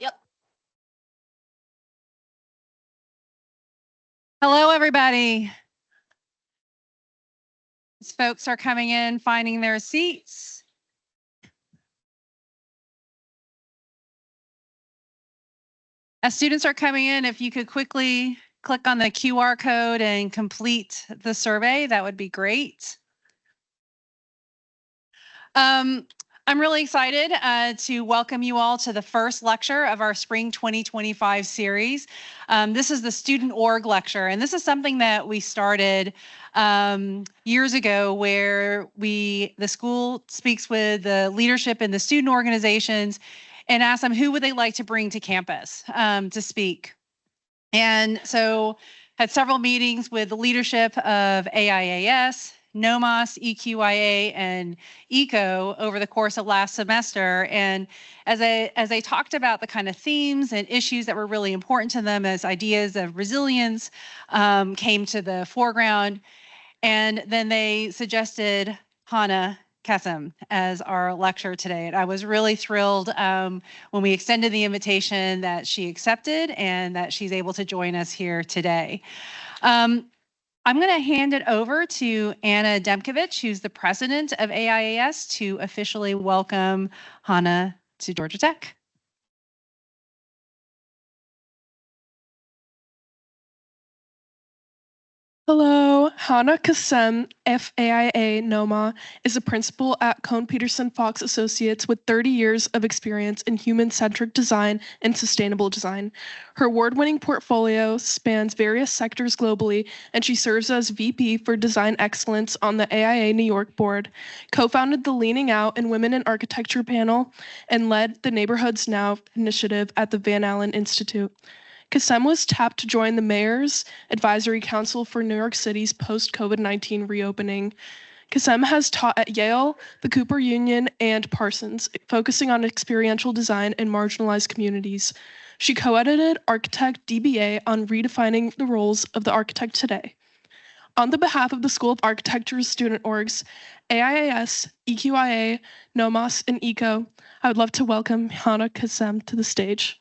Yep. Hello, everybody. As folks are coming in, finding their seats. As students are coming in, if you could quickly click on the QR code and complete the survey, that would be great. I'm really excited to welcome you all to the first lecture of our Spring 2025 series. This is the Student Org lecture, and this is something that we started years ago where the school speaks with the leadership in the student organizations and asks them who would they like to bring to campus to speak. And so had several meetings with the leadership of AIAS, NOMAS, EQIA, and ECO over the course of last semester. And as I talked about the kind of themes and issues that were really important to them as ideas of resilience came to the foreground. And then they suggested Hana Kassem as our lecturer today. And I was really thrilled when we extended the invitation that she accepted and that she's able to join us here today. I'm going to hand it over to Anna Demkovich, who's the president of AIAS, to officially welcome Hana to Georgia Tech. Hello, Hana Kassem, FAIA NOMA, is a principal at Kohn Pedersen Fox Associates with 30 years of experience in human-centric design and sustainable design. Her award-winning portfolio spans various sectors globally, and she serves as VP for Design Excellence on the AIA New York board, co-founded the Leaning Out and Women in Architecture panel, and led the Neighborhoods Now initiative at the Van Allen Institute. Kassem was tapped to join the Mayor's Advisory Council for New York City's post-COVID-19 reopening. Kassem has taught at Yale, the Cooper Union, and Parsons, focusing on experiential design in marginalized communities. She co-edited Architect DBA on redefining the roles of the architect today. On the behalf of the School of Architecture's student orgs, AIAS, EQIA, NOMAS, and ECO, I would love to welcome Hana Kassem to the stage.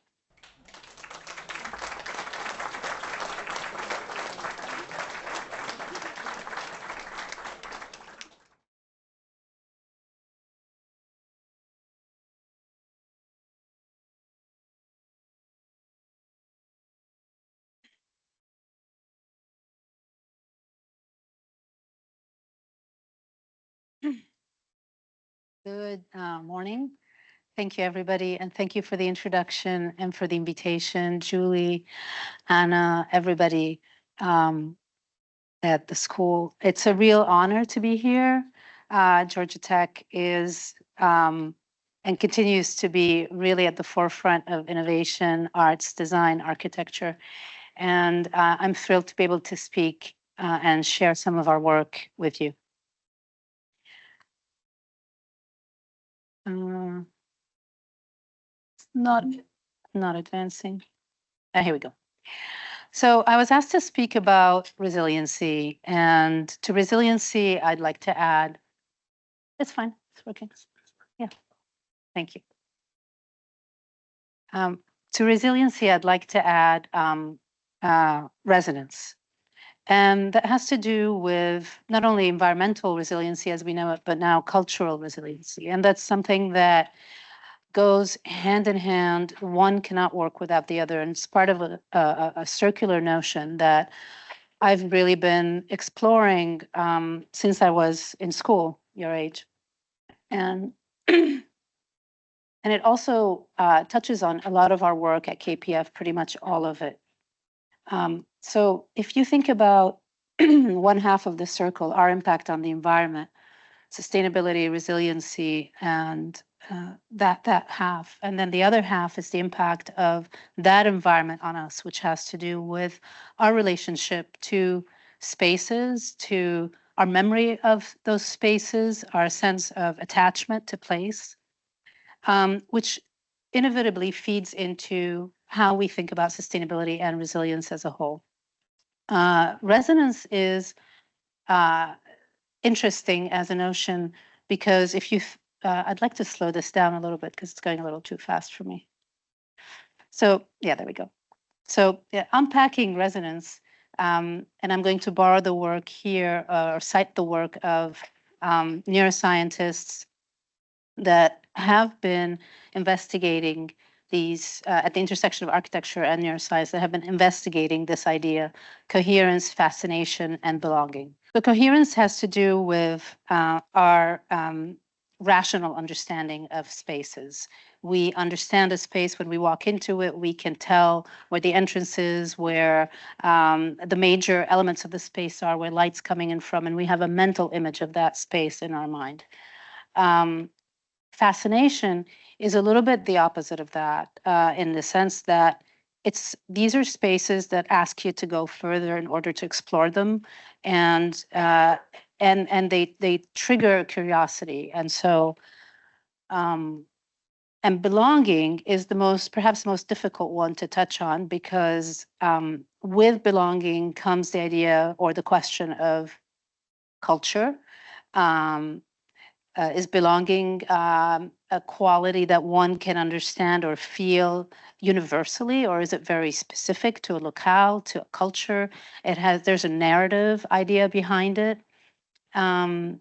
Good morning. Thank you, everybody, and thank you for the introduction and for the invitation, Julie, Anna, everybody at the school. It's a real honor to be here. Georgia Tech is and continues to be really at the forefront of innovation, arts, design, architecture, and I'm thrilled to be able to speak and share some of our work with you. Not advancing. Here we go. So I was asked to speak about resiliency, and to resiliency, I'd like to add, it's fine, it's working. Yeah, thank you. To resiliency, I'd like to add resonance. And that has to do with not only environmental resiliency as we know it, but now cultural resiliency. And that's something that goes hand in hand. One cannot work without the other. And it's part of a circular notion that I've really been exploring since I was in school, your age. And and it also touches on a lot of our work at KPF, pretty much all of it. So if you think about one half of the circle, our impact on the environment, sustainability, resiliency, and that half. And then the other half is the impact of that environment on us, which has to do with our relationship to spaces, to our memory of those spaces, our sense of attachment to place, which inevitably feeds into how we think about sustainability and resilience as a whole. Resonance is interesting as a notion because if you, I'd like to slow this down a little bit because it's going a little too fast for me. So yeah, there we go. So yeah, unpacking resonance, and I'm going to borrow the work here or cite the work of neuroscientists that have been investigating these at the intersection of architecture and neuroscience that have been investigating this idea, coherence, fascination, and belonging. The coherence has to do with our rational understanding of spaces. We understand a space when we walk into it. We can tell where the entrance is, where the major elements of the space are, where light's coming in from, and we have a mental image of that space in our mind. Fascination is a little bit the opposite of that, in the sense that these are spaces that ask you to go further in order to explore them, and they trigger curiosity, and so and belonging is perhaps the most difficult one to touch on, because with belonging comes the idea or the question of culture. Is belonging a quality that one can understand or feel universally, or is it very specific to a locale, to a culture? There's a narrative idea behind it, and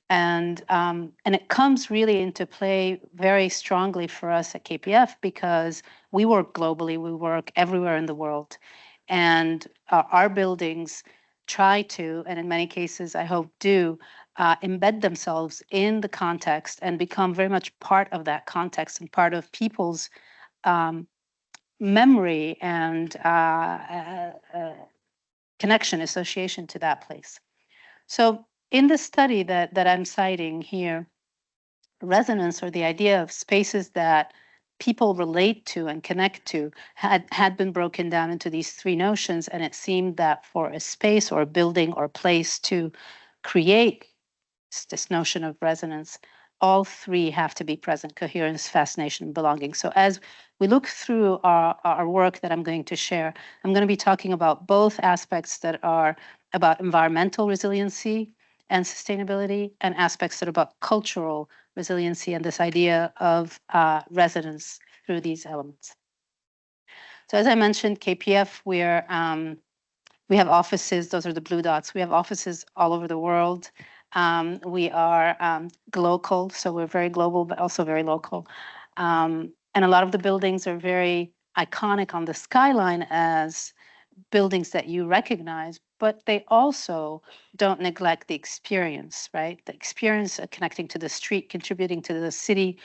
it comes really into play very strongly for us at KPF, because we work globally, we work everywhere in the world, and our buildings try to, and in many cases I hope do, embed themselves in the context and become very much part of that context and part of people's memory and connection, association to that place. So in the study that I'm citing here, resonance, or the idea of spaces that people relate to and connect to, had been broken down into these three notions, and it seemed that for a space or a building or place to create this notion of resonance, all three have to be present: coherence, fascination, and belonging. So as we look through our work that I'm going to share, I'm going to be talking about both aspects that are about environmental resiliency and sustainability, and aspects that are about cultural resiliency and this idea of resonance through these elements. So as I mentioned, KPF, we have offices, those are the blue dots. We have offices all over the world. We are global, so we're very global, but also very local. And a lot of the buildings are very iconic on the skyline as buildings that you recognize, but they also don't neglect the experience, right? The experience of connecting to the street, contributing to the city,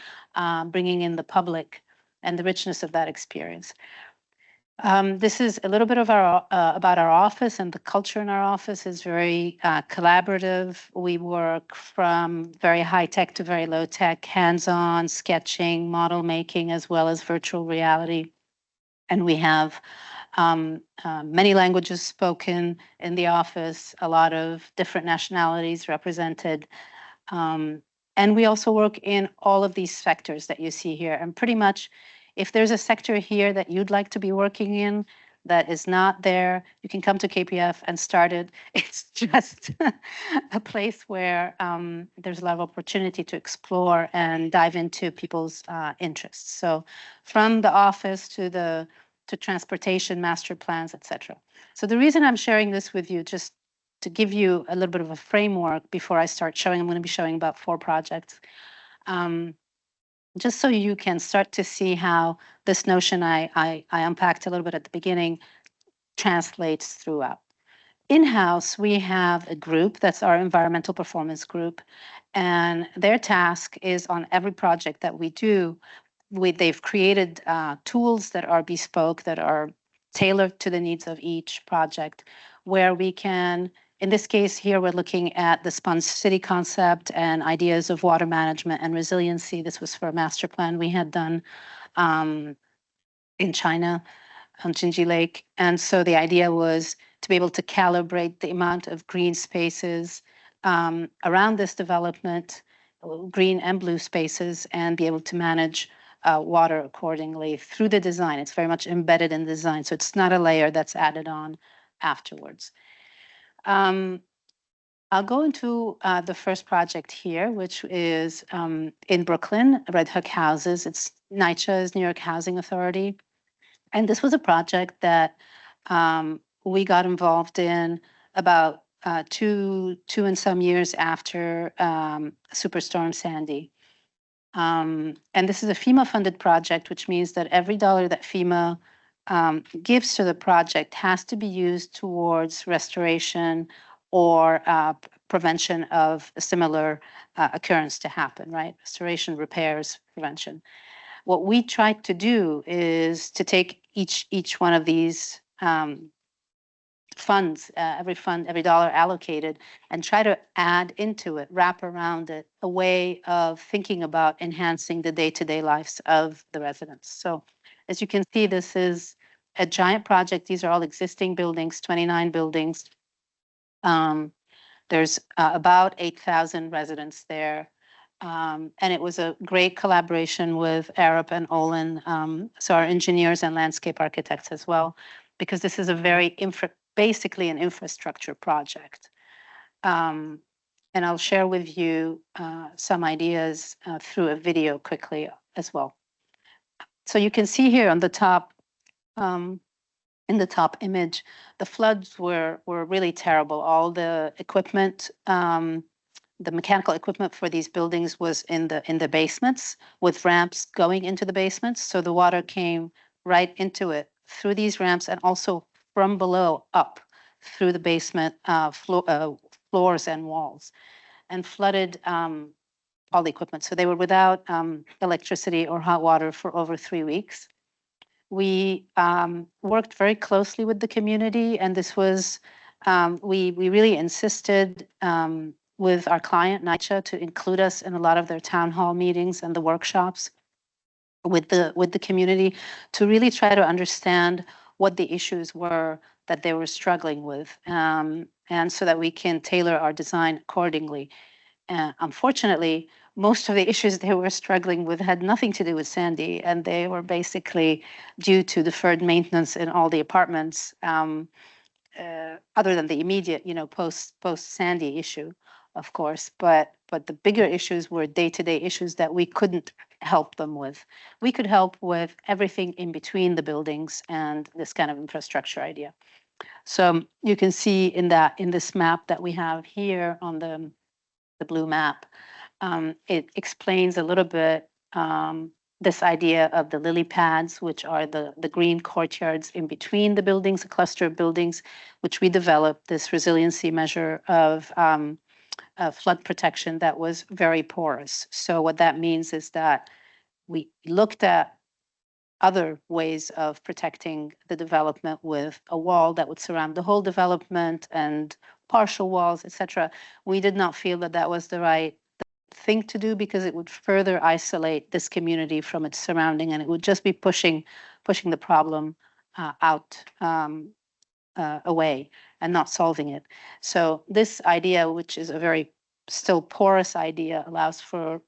bringing in the public, and the richness of that experience. This is a little bit of about our office, and the culture in our office is very collaborative. We work from very high tech to very low tech, hands-on, sketching, model making, as well as virtual reality. And we have many languages spoken in the office, a lot of different nationalities represented. And we also work in all of these sectors that you see here. And pretty much, if there's a sector here that you'd like to be working in that is not there, you can come to KPF and start it. It's just a place where there's a lot of opportunity to explore and dive into people's interests. So from the office to transportation, master plans, etc. So the reason I'm sharing this with you, just to give you a little bit of a framework before I start showing, I'm going to be showing about 4 projects. Just so you can start to see how this notion I unpacked a little bit at the beginning translates throughout. In-house, we have a group, that's our environmental performance group, and their task is on every project that we do, they've created tools that are bespoke, that are tailored to the needs of each project, where we can, in this case here, we're looking at the sponge city concept and ideas of water management and resiliency. This was for a master plan we had done in China, on Jinji Lake. And so the idea was to be able to calibrate the amount of green spaces around this development, green and blue spaces, and be able to manage water accordingly through the design. It's very much embedded in the design, so it's not a layer that's added on afterwards. I'll go into the first project here, which is in Brooklyn, Red Hook Houses. It's NYCHA, New York Housing Authority. And this was a project that we got involved in about two and some years after Superstorm Sandy. And this is a FEMA-funded project, which means that every dollar that FEMA gives to the project has to be used towards restoration or prevention of a similar occurrence to happen, right? Restoration, repairs, prevention. What we tried to do is to take each one of these funds, every dollar allocated, and try to add into it, wrap around it, a way of thinking about enhancing the day-to-day lives of the residents. So as you can see, this is a giant project. These are all existing buildings, 29 buildings. There's about 8,000 residents there. And it was a great collaboration with Arup and Olin, so our engineers and landscape architects as well, because this is a very basically an infrastructure project. And I'll share with you some ideas through a video quickly as well. So you can see here on the top, in the top image, the floods were really terrible. All the equipment, the mechanical equipment for these buildings was in the basements with ramps going into the basements. So the water came right into it through these ramps and also from below up through the basement floors and walls and flooded all the equipment. So they were without electricity or hot water for over 3 weeks. We worked very closely with the community, and this was, we really insisted with our client, NYCHA, to include us in a lot of their town hall meetings and the workshops with the community to really try to understand what the issues were that they were struggling with, and so that we can tailor our design accordingly. Unfortunately, most of the issues they were struggling with had nothing to do with Sandy, and they were basically due to deferred maintenance in all the apartments, other than the immediate, post Sandy issue, of course. But the bigger issues were day-to-day issues that we couldn't help them with. We could help with everything in between the buildings and this kind of infrastructure idea. So you can see in this map that we have here on the blue map, it explains a little bit this idea of the lily pads, which are the green courtyards in between the buildings, a cluster of buildings, which we developed this resiliency measure of flood protection that was very porous. So what that means is that we looked at other ways of protecting the development with a wall that would surround the whole development and partial walls, etc. We did not feel that that was the right thing to do because it would further isolate this community from its surrounding, and it would just be pushing the problem out away and not solving it. So this idea, which is a very still porous idea, allows for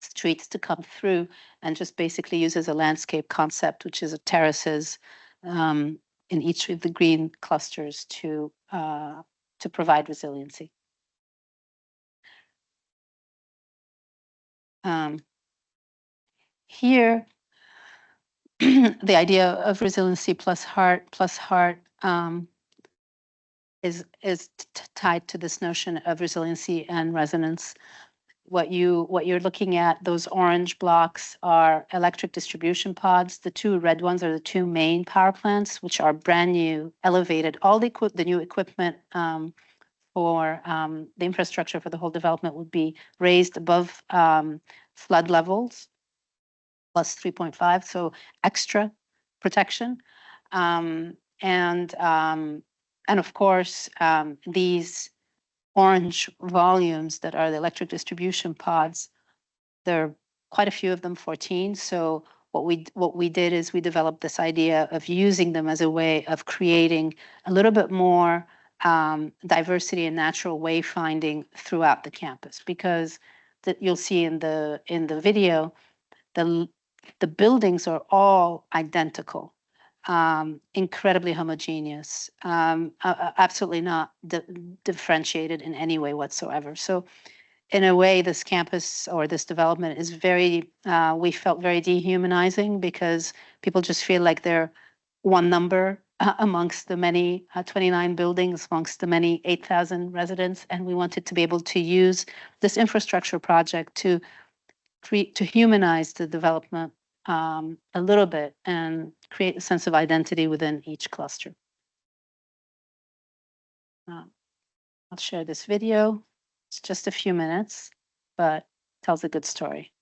streets to come through and just basically uses a landscape concept, which is terraces in each of the green clusters to provide resiliency. Here, the idea of resiliency plus heart is tied to this notion of resiliency and resonance. What you're looking at, those orange blocks are electric distribution pods. The two red ones are the two main power plants, which are brand new, elevated. All the new equipment for the infrastructure for the whole development would be raised above flood levels, plus 3.5, so extra protection. And of course, these orange volumes that are the electric distribution pods, there are quite a few of them, 14. So what we did is we developed this idea of using them as a way of creating a little bit more diversity and natural wayfinding throughout the campus, because you'll see in the video, the buildings are all identical, incredibly homogeneous, absolutely not differentiated in any way whatsoever. So in a way, this campus or this development is very, we felt very dehumanizing because people just feel like they're one number amongst the many 29 buildings, amongst the many 8,000 residents. And we wanted to be able to use this infrastructure project to to humanize the development a little bit and create a sense of identity within each cluster. I'll share this video. It's just a few minutes, but tells a good story.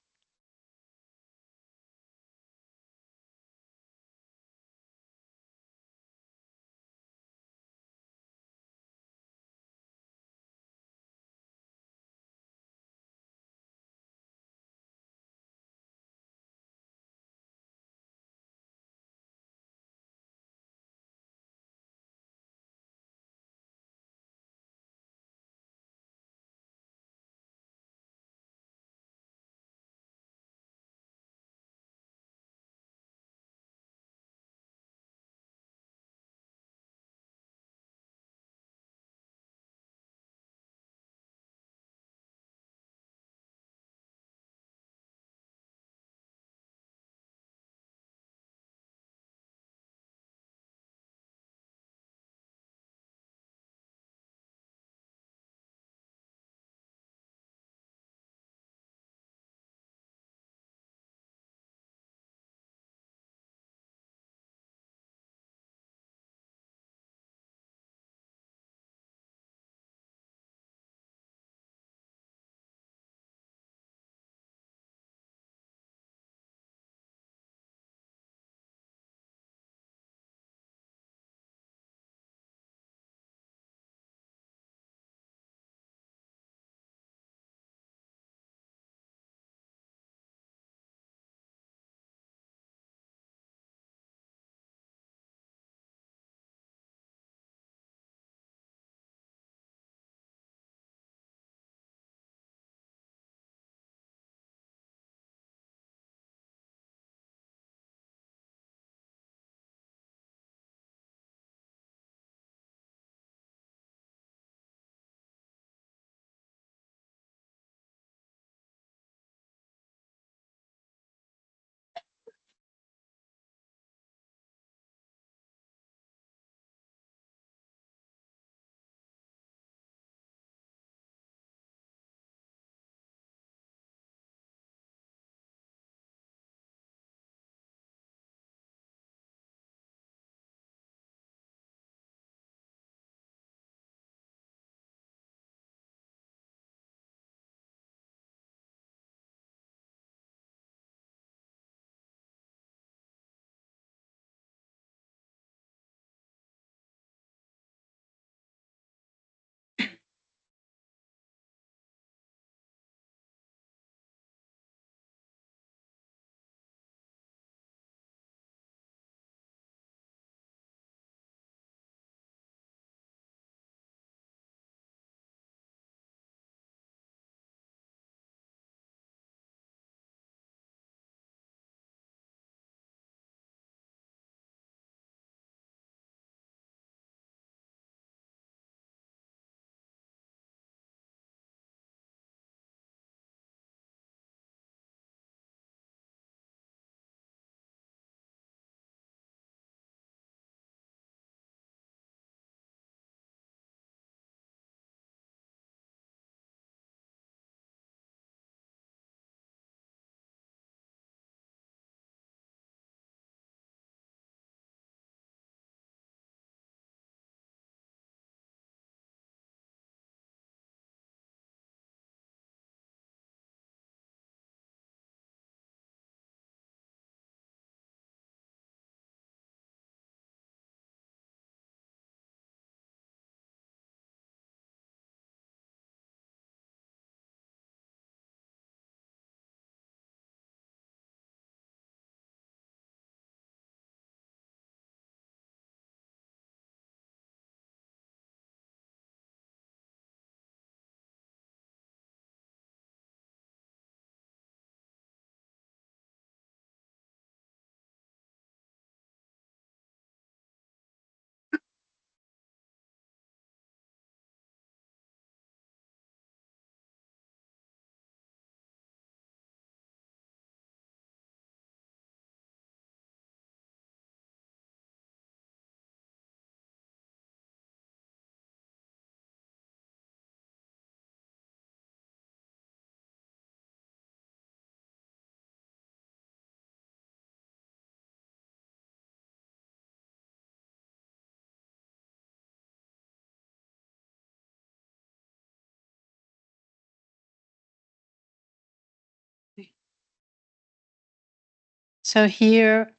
So here,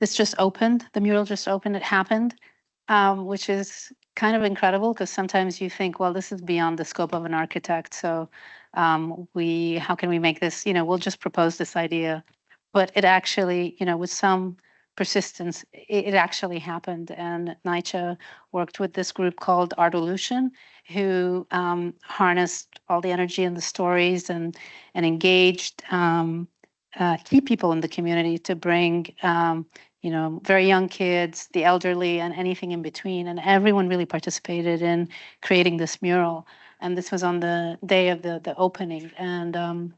this just opened, the mural just opened, it happened, which is kind of incredible because sometimes you think, well, this is beyond the scope of an architect. So how can we make this, we'll just propose this idea. But it actually, with some persistence, it actually happened. And NYCHA worked with this group called Artolution, who harnessed all the energy and the stories and engaged key people in the community to bring very young kids, the elderly, and anything in between. And everyone really participated in creating this mural. And this was on the day of the opening. And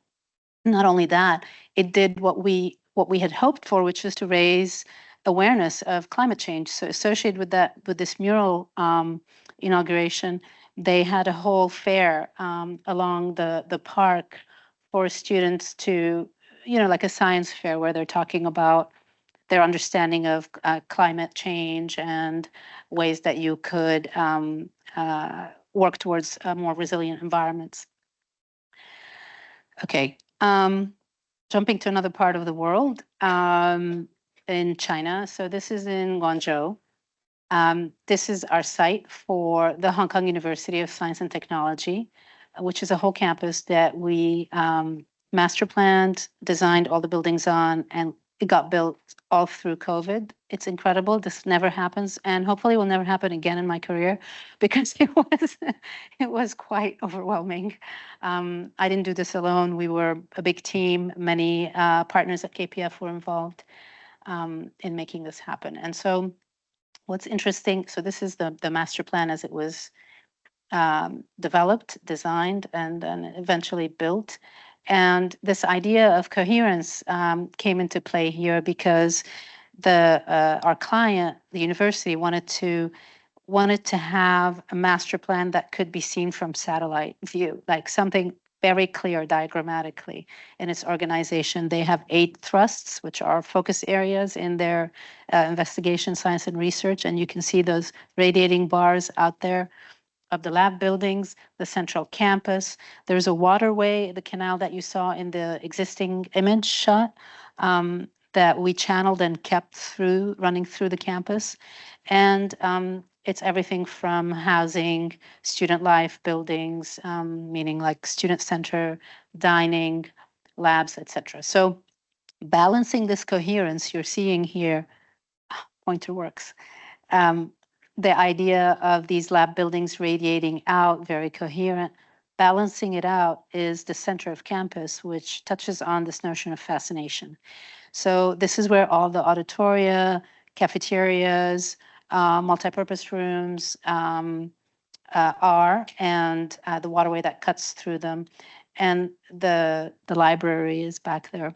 not only that, it did what we had hoped for, which was to raise awareness of climate change. So associated with this mural inauguration, they had a whole fair along the park for students to, like a science fair where they're talking about their understanding of climate change and ways that you could work towards more resilient environments. Okay, jumping to another part of the world, in China. So this is in Guangzhou. This is our site for the Hong Kong University of Science and Technology, which is a whole campus that we master planned, designed all the buildings on, and it got built all through COVID. It's incredible. This never happens, and hopefully will never happen again in my career because it was quite overwhelming. I didn't do this alone. We were a big team. Many partners at KPF were involved in making this happen. And so what's interesting, so this is the master plan as it was developed, designed, and then eventually built. And this idea of coherence came into play here because our client, the university, wanted to have a master plan that could be seen from satellite view, like something very clear diagrammatically in its organization. They have 8 thrusts, which are focus areas in their investigation, science, and research. And you can see those radiating bars out there of the lab buildings, the central campus. There's a waterway, the canal that you saw in the existing image shot, that we channeled and kept running through the campus. And it's everything from housing, student life, buildings, meaning like student center, dining, labs, etc. So balancing this coherence you're seeing here, pointer works. The idea of these lab buildings radiating out, very coherent, balancing it out is the center of campus, which touches on this notion of fascination. So this is where all the auditoria, cafeterias, multipurpose rooms are, and the waterway that cuts through them. And the library is back there.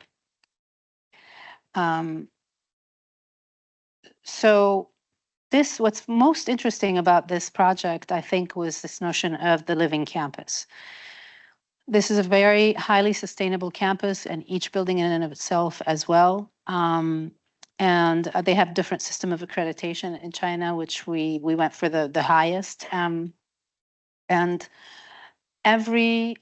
So what's most interesting about this project, I think, was this notion of the living campus. This is a very highly sustainable campus, and each building in and of itself as well. And they have different system of accreditation in China, which we went for the highest. And every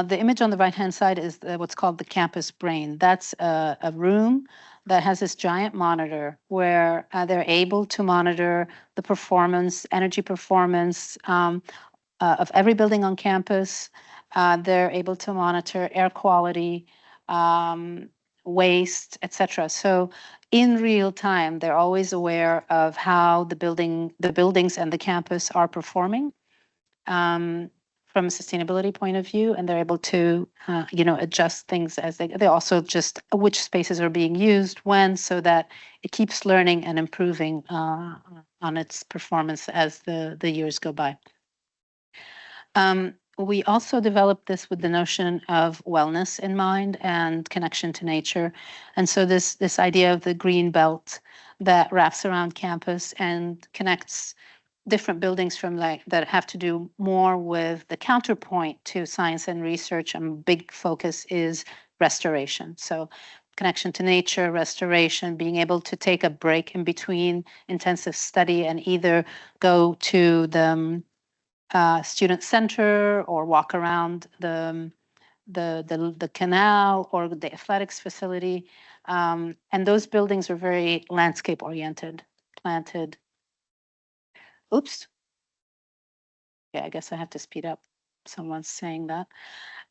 the image on the right-hand side is what's called the campus brain. That's a room that has this giant monitor where they're able to monitor the performance, energy performance of every building on campus. They're able to monitor air quality, waste, etc. So in real time, they're always aware of how the buildings and the campus are performing from a sustainability point of view, and they're able to adjust things as they also just which spaces are being used when, so that it keeps learning and improving on its performance as the years go by. We also developed this with the notion of wellness in mind and connection to nature. And so this idea of the green belt that wraps around campus and connects different buildings that have to do more with the counterpoint to science and research, and big focus is restoration. So connection to nature, restoration, being able to take a break in between intensive study and either go to the student center or walk around the the canal or the athletics facility. And those buildings are very landscape oriented, planted. Oops. Yeah, I guess I have to speed up. Someone's saying that.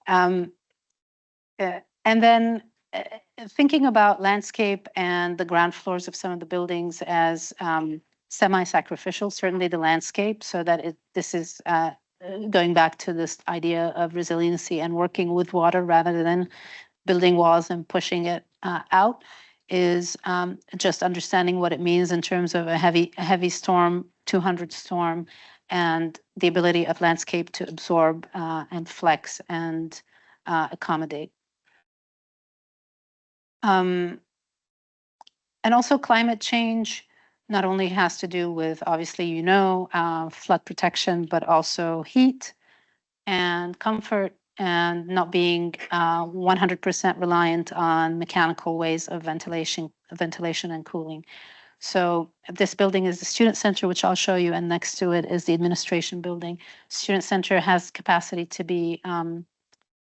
And then thinking about landscape and the ground floors of some of the buildings as semi-sacrificial, certainly the landscape, so that this is going back to this idea of resiliency and working with water rather than building walls and pushing it out, is just understanding what it means in terms of a heavy storm, 200 storm, and the ability of landscape to absorb and flex and accommodate. And also climate change not only has to do with, obviously, flood protection, but also heat and comfort and not being 100% reliant on mechanical ways of ventilation and cooling. So this building is the student center, which I'll show you, and next to it is the administration building. Student center has capacity to be a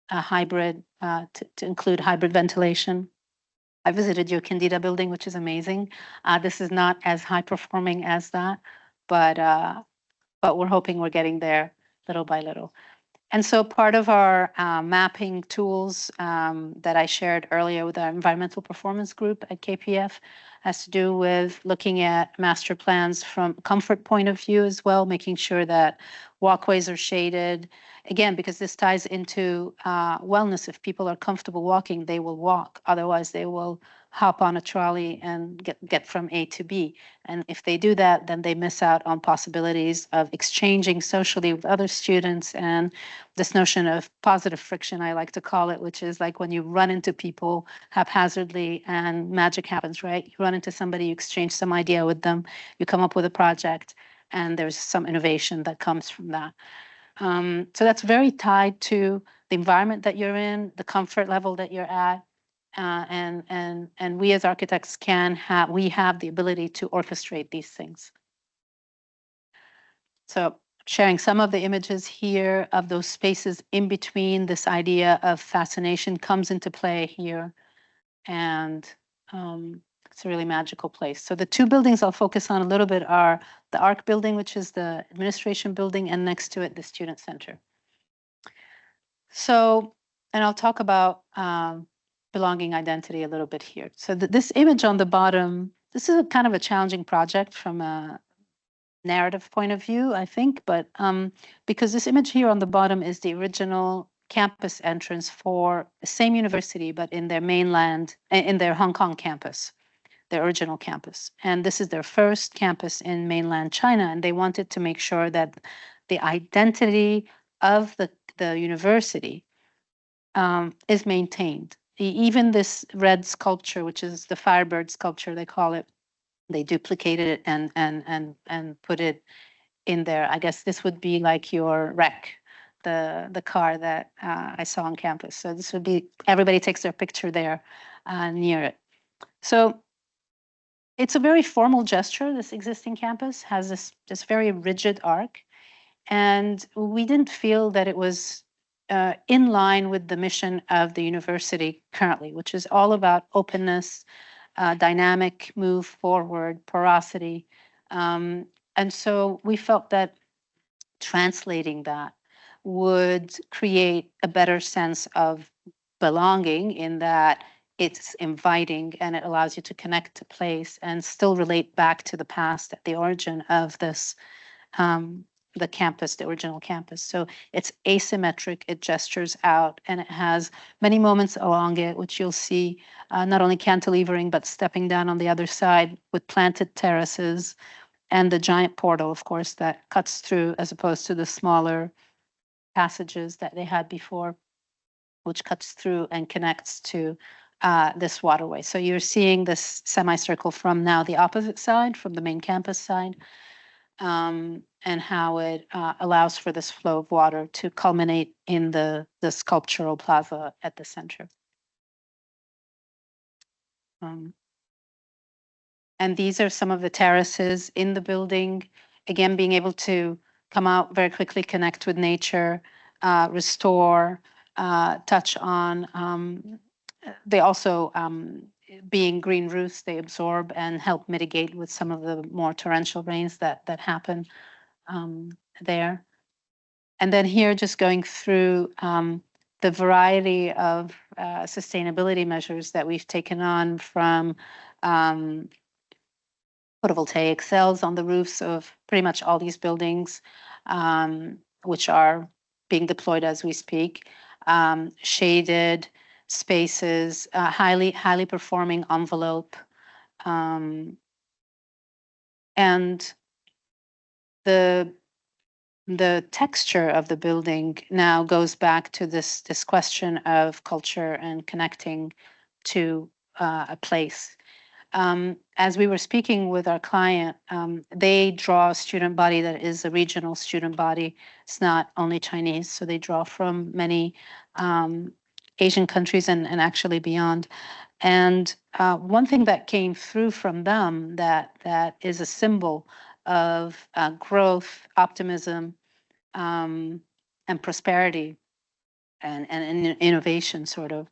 hybrid, to include hybrid ventilation. I visited your Candida building, which is amazing. This is not as high performing as that, but we're hoping we're getting there little by little. And so part of our mapping tools that I shared earlier with our environmental performance group at KPF has to do with looking at master plans from comfort point of view as well, making sure that walkways are shaded. Again, because this ties into wellness. If people are comfortable walking, they will walk. Otherwise, they will hop on a trolley and get from A to B. And if they do that, then they miss out on possibilities of exchanging socially with other students, and this notion of positive friction, I like to call it, which is like when you run into people haphazardly and magic happens, right? You run into somebody, you exchange some idea with them, you come up with a project, and there's some innovation that comes from that. So that's very tied to the environment that you're in, the comfort level that you're at. And we as architects we have the ability to orchestrate these things. So sharing some of the images here of those spaces in between. This idea of fascination comes into play here, and it's a really magical place. So the two buildings I'll focus on a little bit are the ARC building, which is the administration building, and next to it, the student center. So, and I'll talk about belonging identity a little bit here. So this image on the bottom, this is a kind of a challenging project from a narrative point of view, I think, but because this image here on the bottom is the original campus entrance for the same university, but in their mainland, in their Hong Kong campus, their original campus. And this is their first campus in mainland China, and they wanted to make sure that the identity of the university is maintained. Even this red sculpture, which is the Firebird sculpture, they call it, they duplicated it and put it in there. I guess this would be like your rec, the car that I saw on campus. So this would be, everybody takes their picture there near it. So it's a very formal gesture. This existing campus has this very rigid arc, and we didn't feel that it was in line with the mission of the university currently, which is all about openness, dynamic move forward, porosity. And so we felt that translating that would create a better sense of belonging, in that it's inviting and it allows you to connect to place and still relate back to the past at the origin of this the campus, the original campus. So it's asymmetric, it gestures out, and it has many moments along it, which you'll see not only cantilevering, but stepping down on the other side with planted terraces, and the giant portal, of course, that cuts through, as opposed to the smaller passages that they had before, which cuts through and connects to this waterway. So you're seeing this semicircle from now the opposite side, from the main campus side, and how it allows for this flow of water to culminate in the sculptural plaza at the center. And these are some of the terraces in the building. Again, being able to come out very quickly, connect with nature, restore, touch on. They also, being green roofs, they absorb and help mitigate with some of the more torrential rains that happen there. And then here, just going through the variety of sustainability measures that we've taken on, from photovoltaic cells on the roofs of pretty much all these buildings, which are being deployed as we speak, shaded spaces, highly performing envelope, and the texture of the building now goes back to this question of culture and connecting to a place. As we were speaking with our client, they draw a student body that is a regional student body. It's not only Chinese, so they draw from many Asian countries and actually beyond. And one thing that came through from them that is a symbol of growth, optimism, and prosperity and innovation, sort of,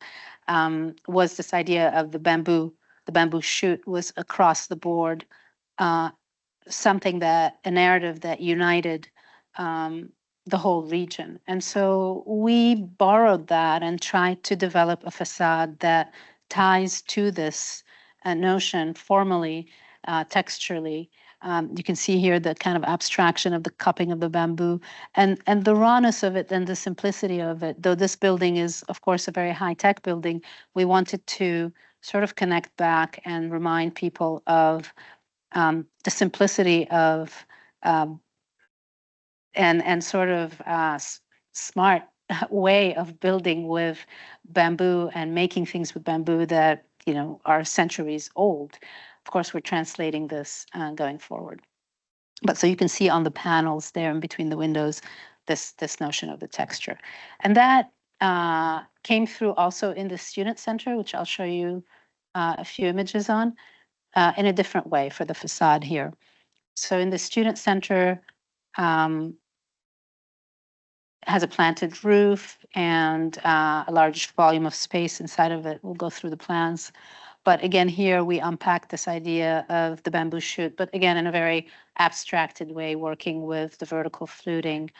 was this idea of the bamboo. The bamboo shoot was across the board, something that, a narrative that united the whole region. And so we borrowed that and tried to develop a facade that ties to this notion formally, texturally. You can see here the kind of abstraction of the cupping of the bamboo and the rawness of it and the simplicity of it. Though this building is, of course, a very high-tech building, we wanted to sort of connect back and remind people of the simplicity of and sort of smart way of building with bamboo and making things with bamboo that, you know, are centuries old. Of course, we're translating this going forward. But so you can see on the panels there in between the windows, this notion of the texture. And that came through also in the student center, which I'll show you a few images on, in a different way for the facade here. So in the student center, has a planted roof and a large volume of space inside of it. We'll go through the plans. But again, here we unpack this idea of the bamboo shoot, but again, in a very abstracted way, working with the vertical fluting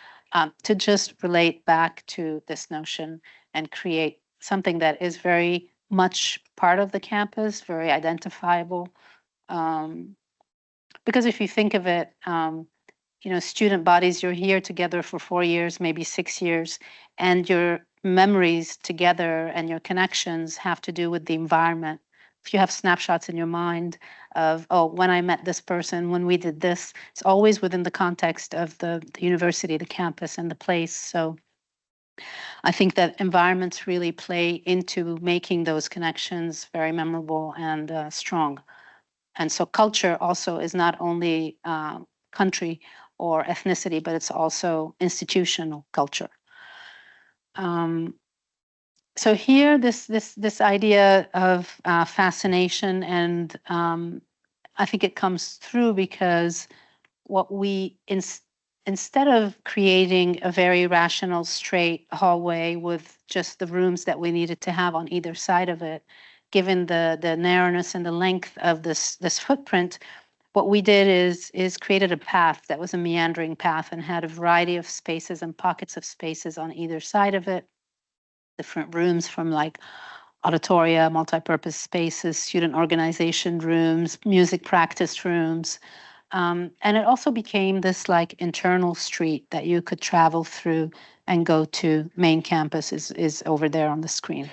to just relate back to this notion and create something that is very much part of the campus, very identifiable. Because if you think of it, you know, student bodies, you're here together for 4 years, maybe 6 years, and your memories together and your connections have to do with the environment. If you have snapshots in your mind of, oh, when I met this person, when we did this, it's always within the context of the university, the campus, and the place. So I think that environments really play into making those connections very memorable and strong. And so culture also is not only country or ethnicity, but it's also institutional culture. So here, this idea of fascination, and I think it comes through because what we instead of creating a very rational, straight hallway with just the rooms that we needed to have on either side of it, given the narrowness and the length of this footprint, what we did is created a path that was a meandering path and had a variety of spaces and pockets of spaces on either side of it. Different rooms, from like auditoria, multi-purpose spaces, student organization rooms, music practice rooms. And it also became this like internal street that you could travel through and go to. Main campus is over there on the screen.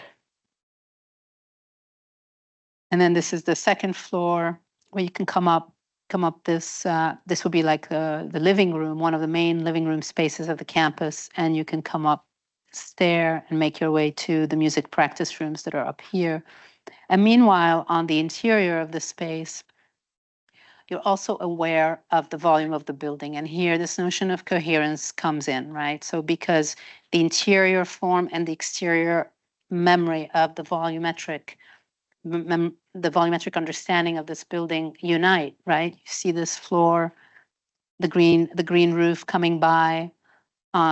And then this is the second floor where you can come up this, this would be like the living room, one of the main living room spaces of the campus. And you can come up stair and make your way to the music practice rooms that are up here. And meanwhile, on the interior of the space, you're also aware of the volume of the building. And here, this notion of coherence comes in, right? So because the interior form and the exterior memory of the volumetric understanding of this building unite, right? You see this floor, the green roof coming by,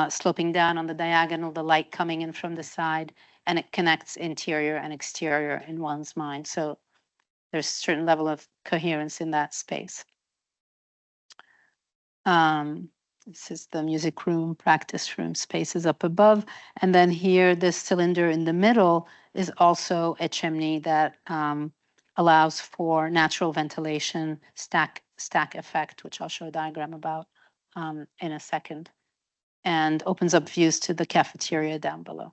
sloping down on the diagonal, the light coming in from the side, and it connects interior and exterior in one's mind. So there's a certain level of coherence in that space. This is the music room, practice room spaces up above. And then here, this cylinder in the middle is also a chimney that allows for natural ventilation, stack effect, which I'll show a diagram about in a second, and opens up views to the cafeteria down below.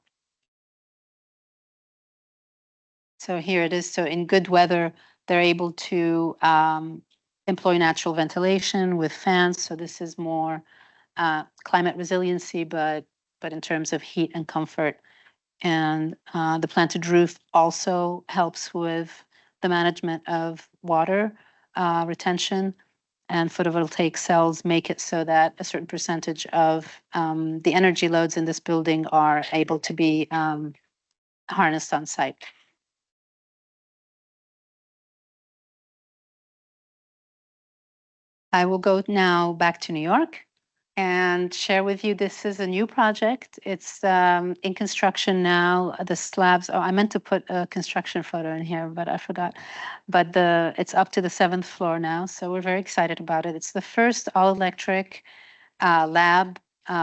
So here it is. So in good weather, they're able to employ natural ventilation with fans. So this is more climate resiliency, but in terms of heat and comfort. And the planted roof also helps with the management of water retention, and photovoltaic cells make it so that a certain percentage of the energy loads in this building are able to be harnessed on site. I will go now back to New York and share with you, this is a new project. It's in construction now. The slabs, oh, I meant to put a construction photo in here, but I forgot. But it's up to the 7th floor now, so we're very excited about it. It's the first all-electric lab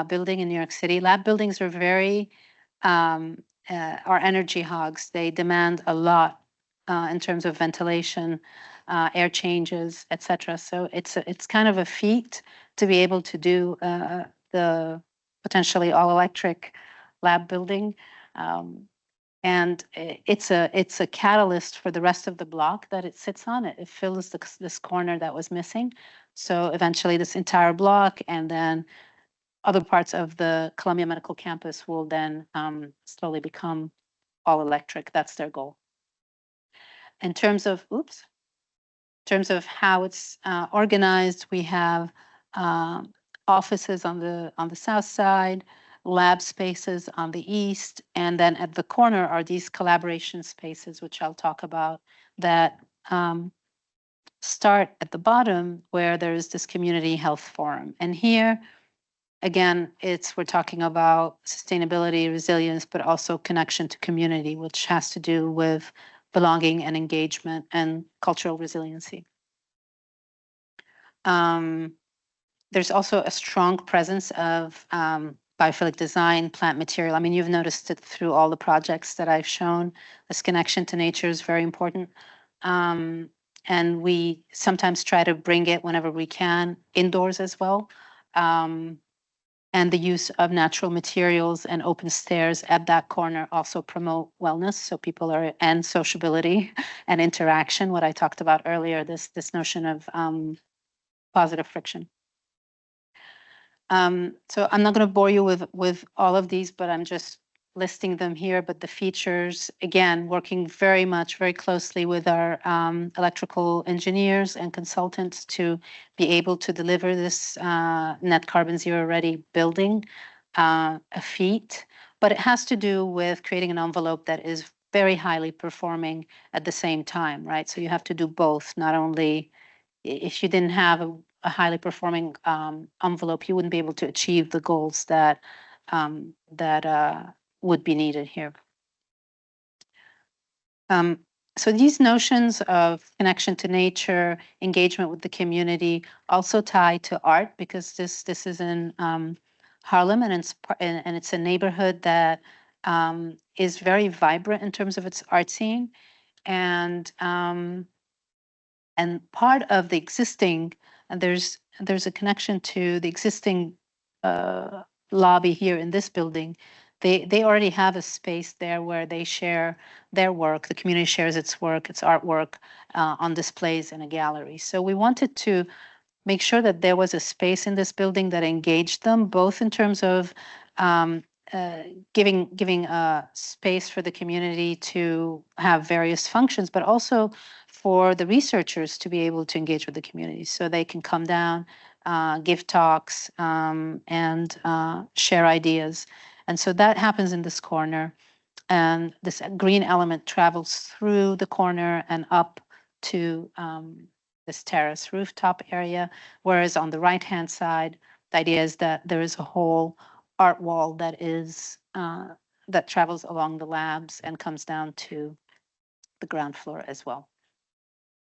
building in New York City. Lab buildings are very, are energy hogs. They demand a lot in terms of ventilation, air changes, etc. So it's kind of a feat to be able to do the potentially all electric lab building. And it's a catalyst for the rest of the block that it sits on. It fills this corner that was missing. So eventually this entire block and then other parts of the Columbia Medical Campus will then slowly become all electric. That's their goal. In terms of, how it's organized, we have offices on the south side, lab spaces on the east, and then at the corner are these collaboration spaces, which I'll talk about, that start at the bottom where there's this community health forum. And here, again, we're talking about sustainability, resilience, but also connection to community, which has to do with belonging and engagement and cultural resiliency. There's also a strong presence of biophilic design, plant material. I mean, you've noticed it through all the projects that I've shown. This connection to nature is very important. And we sometimes try to bring it whenever we can indoors as well. And the use of natural materials and open stairs at that corner also promote wellness. So people are, and sociability and interaction, what I talked about earlier, this notion of positive friction. So I'm not going to bore you with all of these, but I'm just listing them here. But the features, again, working very closely with our electrical engineers and consultants to be able to deliver this net carbon zero ready building, a feat. But it has to do with creating an envelope that is very highly performing at the same time, right? So you have to do both. Not only, if you didn't have a highly performing envelope, you wouldn't be able to achieve the goals that would be needed here. So these notions of connection to nature, engagement with the community, also tie to art, because this is in Harlem, and it's a neighborhood that is very vibrant in terms of its art scene, and part of the existing, and there's a connection to the existing lobby here in this building. They already have a space there where they share their work. The community shares its work, its artwork on displays in a gallery. So we wanted to make sure that there was a space in this building that engaged them, both in terms of giving space for the community to have various functions, but also for the researchers to be able to engage with the community, so they can come down, give talks, and share ideas. And so that happens in this corner. And this green element travels through the corner and up to this terrace rooftop area. Whereas on the right-hand side, the idea is that there is a whole art wall that is that travels along the labs and comes down to the ground floor as well.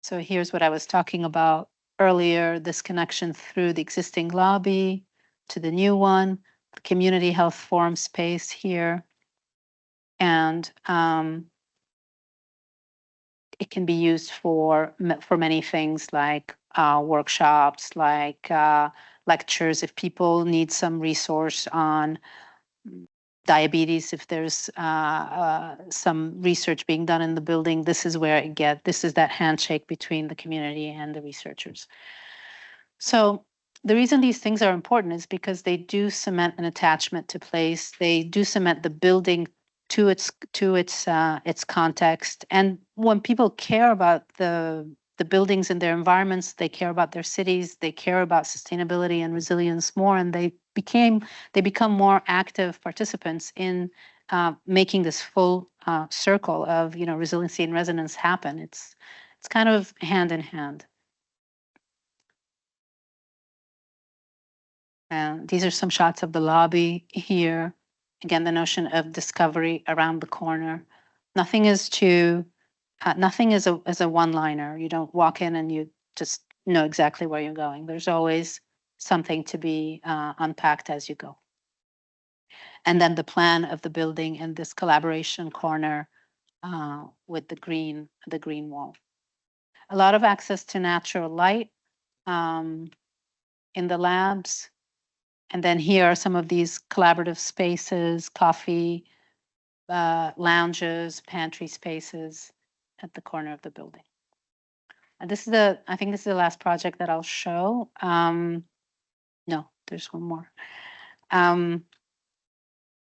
So here's what I was talking about earlier, this connection through the existing lobby to the new one, the community health forum space here. And it can be used for many things like workshops, like lectures, if people need some resource on diabetes, if there's some research being done in the building, this is where this is that handshake between the community and the researchers. So the reason these things are important is because they do cement an attachment to place. They do cement the building to its context. And when people care about the buildings and their environments, they care about their cities, they care about sustainability and resilience more, and they become more active participants in making this full circle of resiliency and resonance happen. It's kind of hand in hand. These are some shots of the lobby here. Again, the notion of discovery around the corner. Nothing is a one-liner. You don't walk in and you just know exactly where you're going. There's always something to be unpacked as you go. And then the plan of the building and this collaboration corner with the green wall. A lot of access to natural light in the labs. And then here are some of these collaborative spaces, coffee, lounges, pantry spaces at the corner of the building. And I think this is the last project that I'll show. No, there's one more. How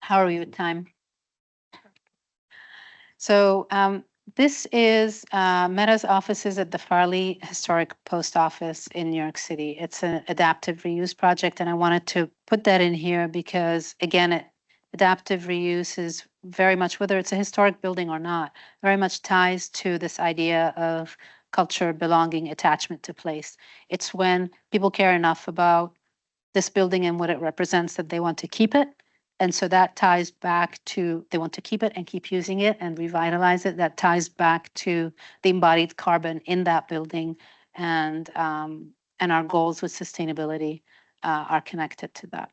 are we with time? So this is Meta's offices at the Farley Historic Post Office in New York City. It's an adaptive reuse project, and I wanted to put that in here because, again, adaptive reuse is very much, whether it's a historic building or not, very much ties to this idea of culture, belonging, attachment to place. It's when people care enough about this building and what it represents that they want to keep it. And so that ties back to, they want to keep it and keep using it and revitalize it. That ties back to the embodied carbon in that building, and our goals with sustainability are connected to that.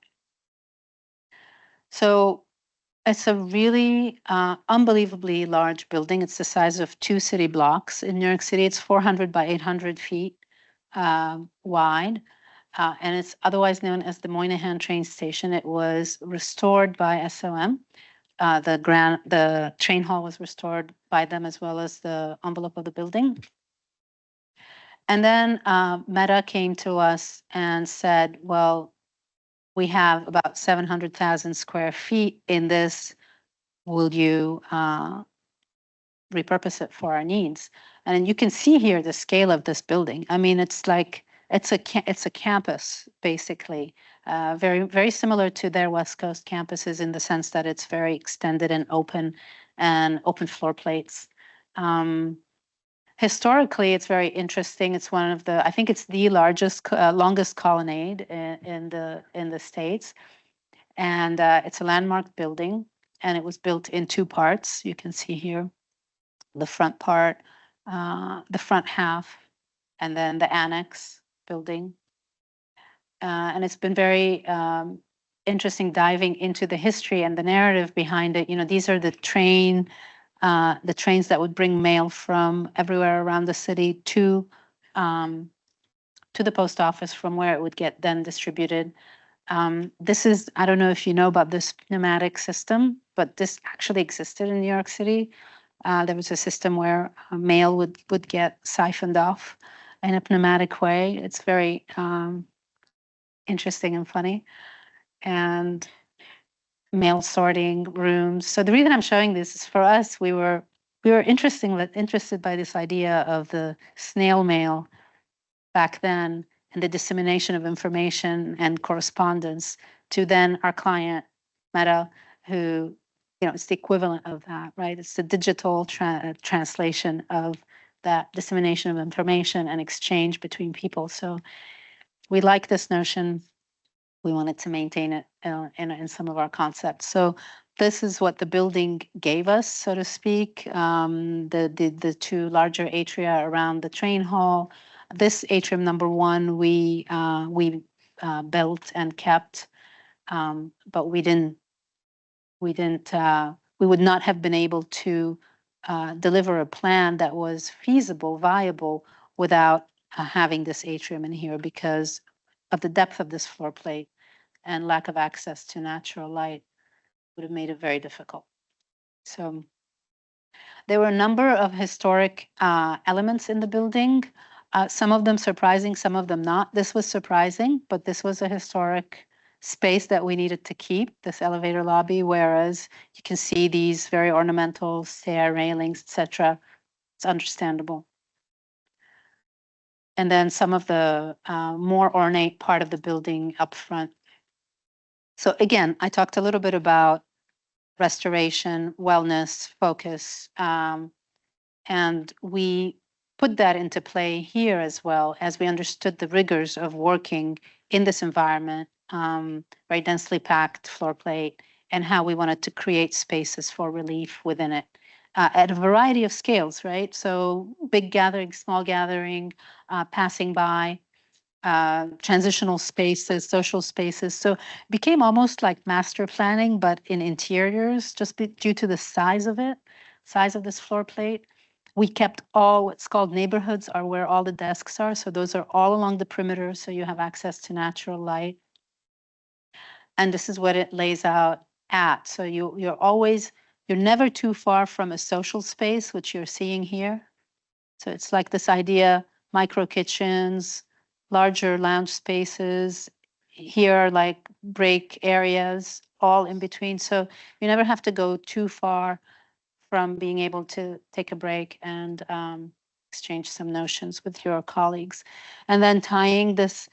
So it's a really unbelievably large building. It's the size of 2 city blocks in New York City. It's 400 by 800 feet wide. And it's otherwise known as the Moynihan train station. It was restored by SOM. The train hall was restored by them, as well as the envelope of the building. And then Meta came to us and said, well, we have about 700,000 square feet in this. Will you repurpose it for our needs? And you can see here the scale of this building. I mean, it's like, it's a campus, basically, very, very similar to their West Coast campuses in the sense that it's very extended and open floor plates. Historically, it's very interesting. It's one of the, I think it's the longest colonnade in the States. And it's a landmark building, and it was built in 2 parts. You can see here the front part, the front half, and then the annex building. And it's been very interesting diving into the history and the narrative behind it. These are the trains that would bring mail from everywhere around the city to the post office, from where it would get then distributed. This is, I don't know if you know about this pneumatic system, but this actually existed in New York City. There was a system where mail would get siphoned off in a pneumatic way. It's very interesting and funny. And mail sorting rooms. So the reason I'm showing this is, for us, we were interested by this idea of the snail mail back then, and the dissemination of information and correspondence to then our client, Meta, who, it's the equivalent of that, right? It's the digital translation of that dissemination of information and exchange between people. So we like this notion we wanted to maintain it in some of our concepts. So this is what the building gave us, so to speak. The two larger atria around the train hall. This atrium number one we built and kept, but we would not have been able to deliver a plan that was feasible, viable, without having this atrium in here because of the depth of this floor plate and lack of access to natural light would have made it very difficult. So there were a number of historic elements in the building, some of them surprising, some of them not. This was surprising, but this was a historic space that we needed to keep, this elevator lobby, whereas you can see these very ornamental stair railings, etc. It's understandable. And then some of the more ornate part of the building up front. So again, I talked a little bit about restoration, wellness, focus, and we put that into play here as well as we understood the rigors of working in this environment, very densely packed floor plate, and how we wanted to create spaces for relief within it at a variety of scales, right? So big gathering, small gathering, passing by, transitional spaces, social spaces. So it became almost like master planning, but in interiors, just due to the size of it, size of this floor plate. We kept all what's called neighborhoods are where all the desks are. So those are all along the perimeter. So you have access to natural light. And this is what it lays out at. So you're never too far from a social space, which you're seeing here. So it's like this idea, micro kitchens, larger lounge spaces. Here are like break areas, all in between. So you never have to go too far from being able to take a break and exchange some notions with your colleagues. And then tying this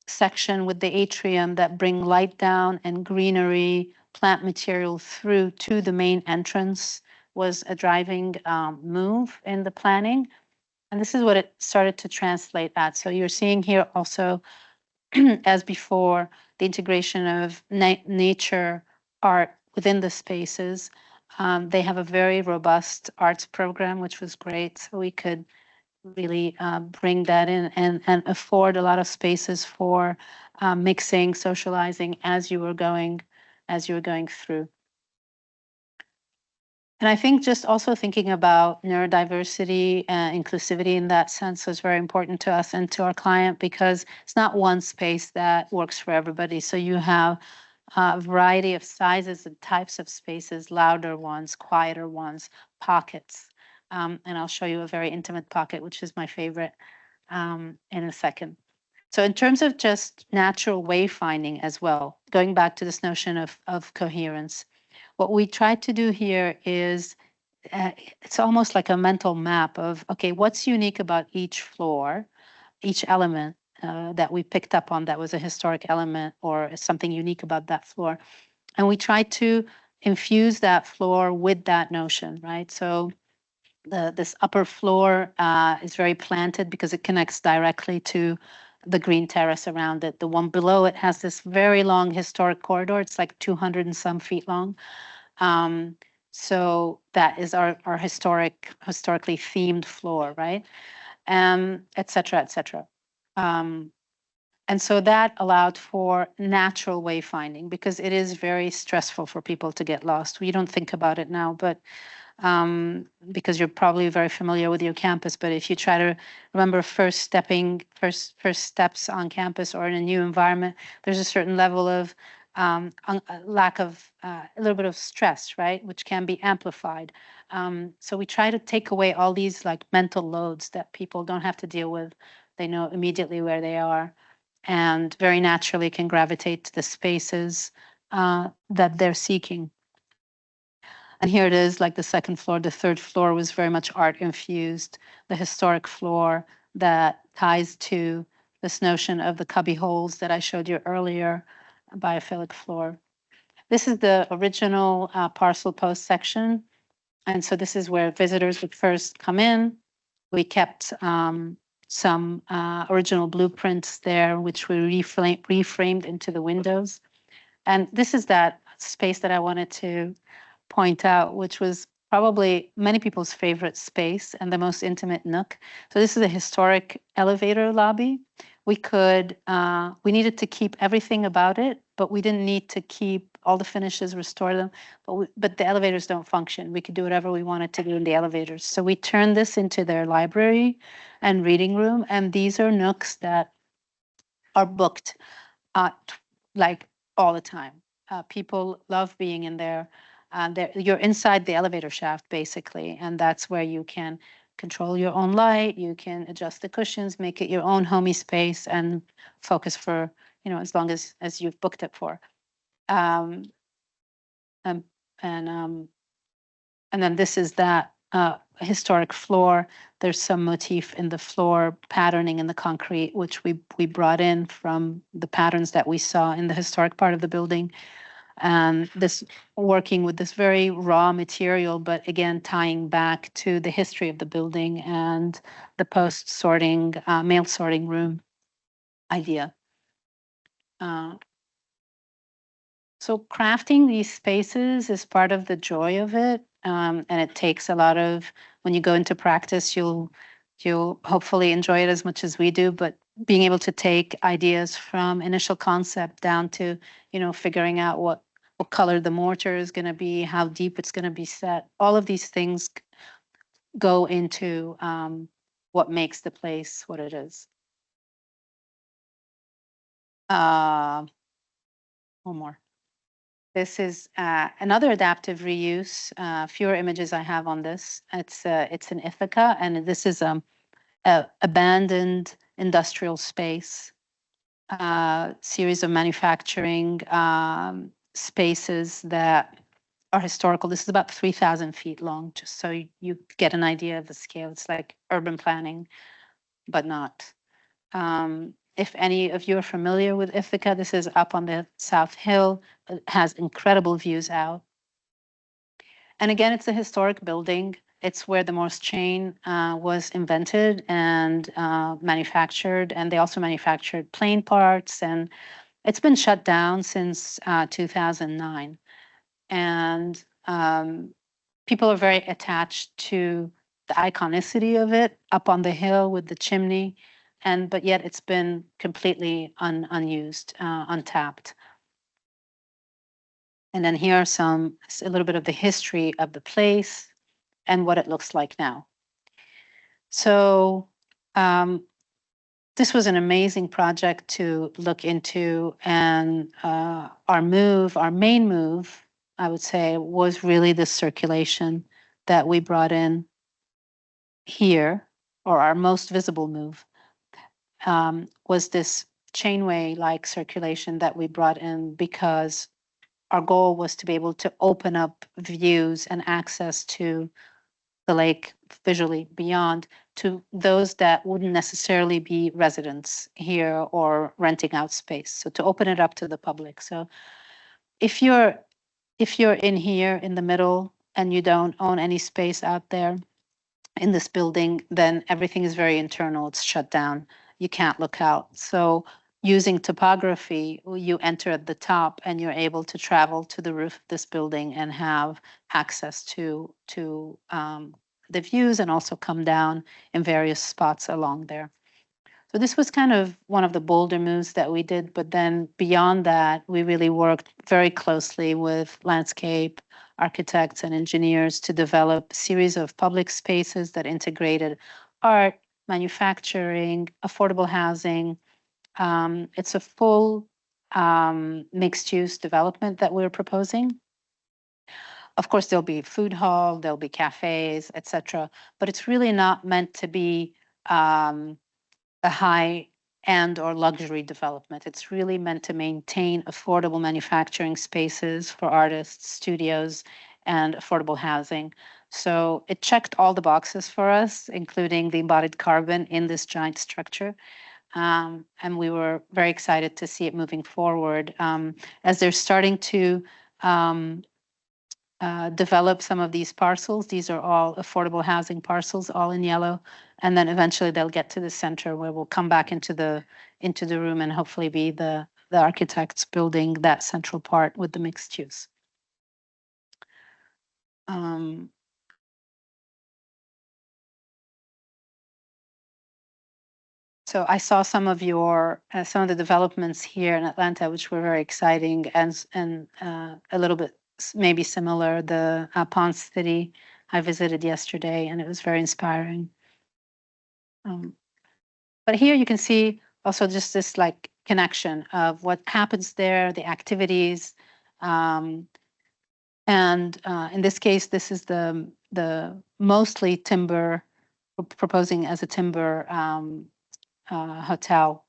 section with the atrium that bring light down and greenery, plant material through to the main entrance was a driving move in the planning. And this is what it started to translate at. So you're seeing here also, as before, the integration of nature, art within the spaces. They have a very robust arts program, which was great. So we could really bring that in and afford a lot of spaces for mixing, socializing as you were going through. And I think just also thinking about neurodiversity and inclusivity in that sense was very important to us and to our client because it's not one space that works for everybody. So you have a variety of sizes and types of spaces, louder ones, quieter ones, pockets. And I'll show you a very intimate pocket, which is my favorite, in a second. So in terms of just natural wayfinding as well, going back to this notion of coherence, what we tried to do here is it's almost like a mental map of, okay, what's unique about each floor, each element that we picked up on that was a historic element or something unique about that floor. And we tried to infuse that floor with that notion, right? So this upper floor is very planted because it connects directly to the green terrace around it. The one below it has this very long historic corridor. It's like 200 and some feet long. So that is our historically themed floor, right? Et cetera, et cetera. And so that allowed for natural wayfinding because it is very stressful for people to get lost. We don't think about it now, but because you're probably very familiar with your campus, but if you try to remember first steps on campus or in a new environment, there's a certain level of lack of a little bit of stress, right, which can be amplified. So we try to take away all these like mental loads that people don't have to deal with. They know immediately where they are and very naturally can gravitate to the spaces that they're seeking. And here it is, like the second floor. The third floor was very much art infused, the historic floor that ties to this notion of the cubby holes that I showed you earlier, biophilic floor. This is the original parcel post section. And so this is where visitors would first come in. We kept some original blueprints there, which we reframed into the windows. And this is that space that I wanted to point out, which was probably many people's favorite space and the most intimate nook. So this is a historic elevator lobby. We needed to keep everything about it, but we didn't need to keep all the finishes, restore them. But the elevators don't function. We could do whatever we wanted to do in the elevators. So we turned this into their library and reading room. And these are nooks that are booked like all the time. People love being in there. You're inside the elevator shaft, basically, and that's where you can control your own light. You can adjust the cushions, make it your own homey space, and focus for as long as you've booked it for. Um, and and then this is that historic floor. There's some motif in the floor patterning in the concrete, which we brought in from the patterns that we saw in the historic part of the building. And this working with this very raw material, but again, tying back to the history of the building and the post-sorting, mail sorting room idea. So crafting these spaces is part of the joy of it. And it takes a lot of, when you go into practice, you'll hopefully enjoy it as much as we do, but being able to take ideas from initial concept down to, figuring out what color the mortar is going to be, how deep it's going to be set. All of these things go into what makes the place what it is. One more. This is another adaptive reuse. Fewer images I have on this. It's in Ithaca, and this is a abandoned industrial space, series of manufacturing spaces that are historical. This is about 3,000 feet long, just so you get an idea of the scale. It's like urban planning, but not. If any of you are familiar with Ithaca, this is up on the South Hill. It has incredible views out. And again, it's a historic building. It's where the Morse chain was invented and manufactured. And they also manufactured plane parts. And it's been shut down since 2009. And people are very attached to the iconicity of it up on the hill with the chimney. But yet it's been completely unused, untapped. And then here are a little bit of the history of the place and what it looks like now. So this was an amazing project to look into, and our main move, I would say, was really the circulation that we brought in here, or our most visible move. Was this chainway-like circulation that we brought in because our goal was to be able to open up views and access to the lake visually beyond to those that wouldn't necessarily be residents here or renting out space. So to open it up to the public. So if you're in here in the middle and you don't own any space out there in this building, then everything is very internal. It's shut down. You can't look out. So using topography, you enter at the top and you're able to travel to the roof of this building and have access to the views and also come down in various spots along there. So this was kind of one of the bolder moves that we did. But then beyond that, we really worked very closely with landscape architects and engineers to develop a series of public spaces that integrated art, manufacturing, affordable housing. It's a full mixed-use development that we're proposing. Of course, there'll be food hall, there'll be cafes, etc. But it's really not meant to be a high-end or luxury development. It's really meant to maintain affordable manufacturing spaces for artists, studios, and affordable housing. So it checked all the boxes for us, including the embodied carbon in this giant structure. And we were very excited to see it moving forward as they're starting to develop some of these parcels. These are all affordable housing parcels, all in yellow. And then eventually they'll get to the center where we'll come back into the room and hopefully be the architects building that central part with the mixed use. So I saw some of some of the developments here in Atlanta, which were very exciting and a little bit maybe similar. The Ponce City I visited yesterday, and it was very inspiring. But here you can see also just this like connection of what happens there, the activities, and in this case, this is the mostly timber, proposing as a timber hotel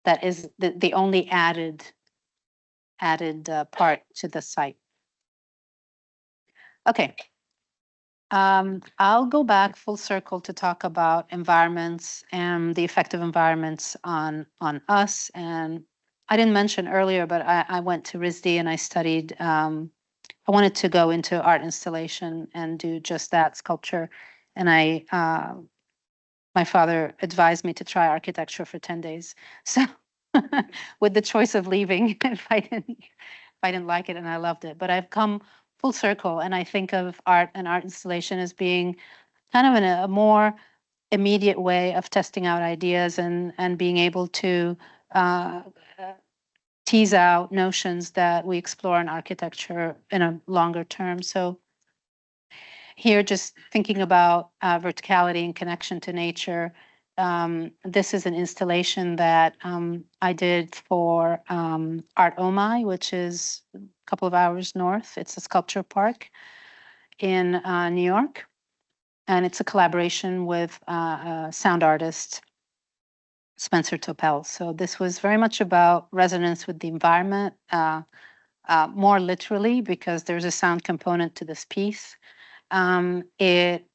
that is the only added part to the site. Okay. I'll go back full circle to talk about environments and the effect of environments on us. And I didn't mention earlier, but I went to RISD and I studied, I wanted to go into art installation and do just that, sculpture. And my father advised me to try architecture for 10 days. So with the choice of leaving if I didn't like it, and I loved it. But I've come full circle, and I think of art and art installation as being kind of in a more immediate way of testing out ideas and being able to tease out notions that we explore in architecture in a longer term. So here, just thinking about verticality and connection to nature, this is an installation that I did for Art Omai, which is a couple of hours north. It's a sculpture park in New York, and it's a collaboration with a sound artist, Spencer Topel. So this was very much about resonance with the environment, more literally, because there's a sound component to this piece. It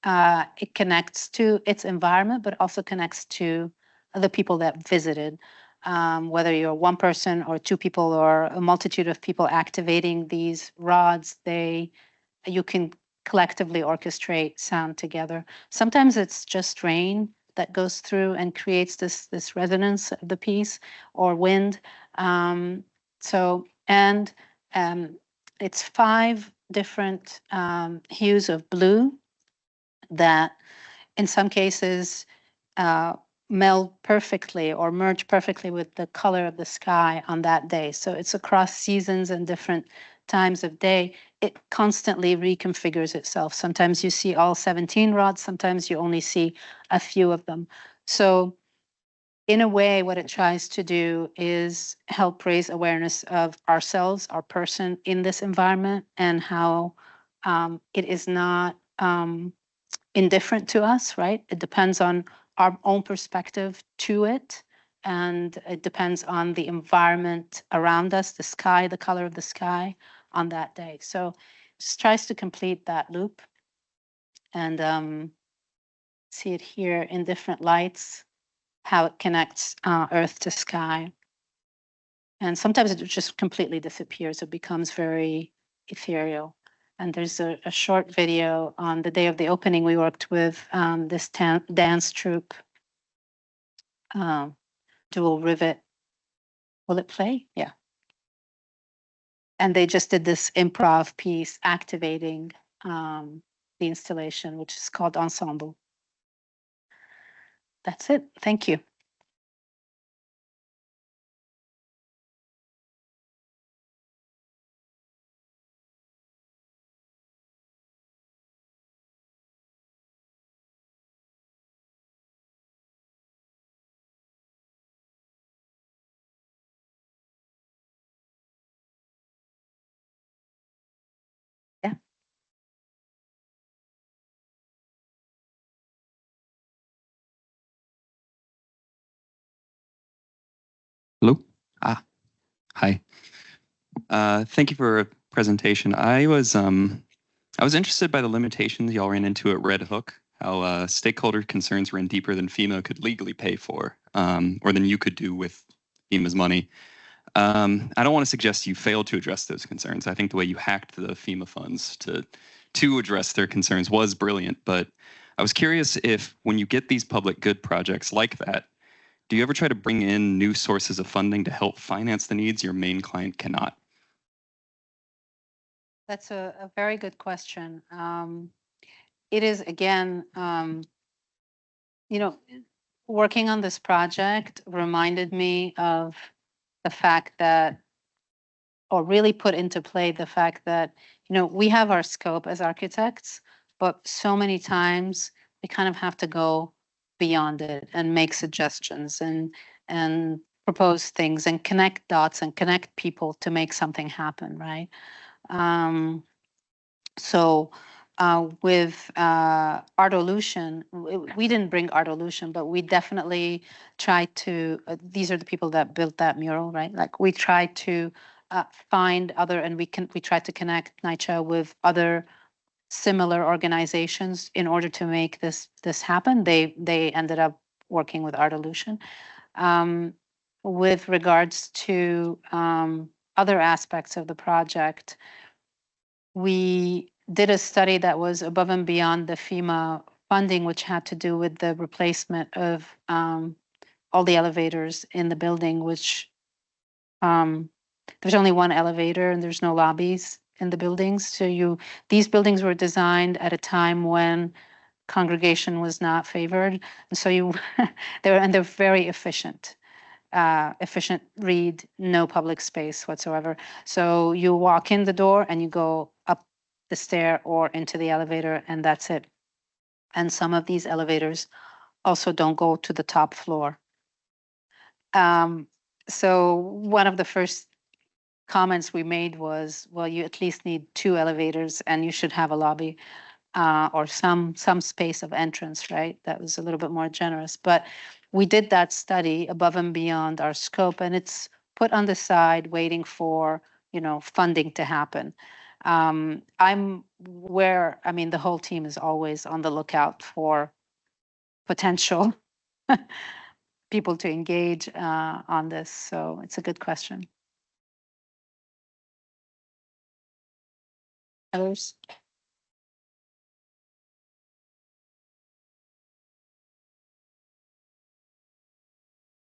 connects to its environment, but also connects to the people that visited. Whether you're one person or two people or a multitude of people activating these rods, you can collectively orchestrate sound together. Sometimes it's just rain that goes through and creates this resonance of the piece, or wind. It's 5 different hues of blue that in some cases meld perfectly or merge perfectly with the color of the sky on that day. So it's across seasons and different times of day. It constantly reconfigures itself. Sometimes you see all 17 rods, sometimes you only see a few of them. So in a way, what it tries to do is help raise awareness of ourselves, our person in this environment, and how it is not indifferent to us, right? It depends on our own perspective to it, and it depends on the environment around us, the sky, the color of the sky on that day. So just tries to complete that loop, and see it here in different lights, how it connects earth to sky. And sometimes it just completely disappears. It becomes very ethereal. And there's a short video on the day of the opening. We worked with this dance troupe, Dual Rivet. Will it play? Yeah. And they just did this improv piece activating the installation, which is called Ensemble. That's it. Thank you. Yeah. Hello. Hi. Thank you for a presentation. I was interested by the limitations y'all ran into at Red Hook, how stakeholder concerns ran deeper than FEMA could legally pay for, or than you could do with FEMA's money. I don't want to suggest you failed to address those concerns. I think the way you hacked the FEMA funds to address their concerns was brilliant, but I was curious if when you get these public good projects like that, do you ever try to bring in new sources of funding to help finance the needs your main client cannot? That's a very good question. It is, again, working on this project reminded me of the fact that, or really put into play the fact that, we have our scope as architects, but so many times we kind of have to go beyond it and make suggestions and propose things and connect dots and connect people to make something happen, right? So with Artolution, we didn't bring Artolution, but we definitely tried to, these are the people that built that mural, right? Like we tried to find other, and we tried to connect NYCHA with other similar organizations in order to make this happen. They ended up working with Artolution. With regards to other aspects of the project, we did a study that was above and beyond the FEMA funding, which had to do with the replacement of all the elevators in the building, which there's only one elevator and there's no lobbies in the buildings. So these buildings were designed at a time when congregation was not favored. And so they're very efficient. Read, no public space whatsoever. So you walk in the door and you go up the stair or into the elevator, and that's it. And some of these elevators also don't go to the top floor. So one of the first comments we made was, well, you at least need 2 elevators and you should have a lobby or some space of entrance, right? That was a little bit more generous. But we did that study above and beyond our scope, and it's put on the side waiting for, funding to happen. The whole team is always on the lookout for potential people to engage on this. So it's a good question. Others?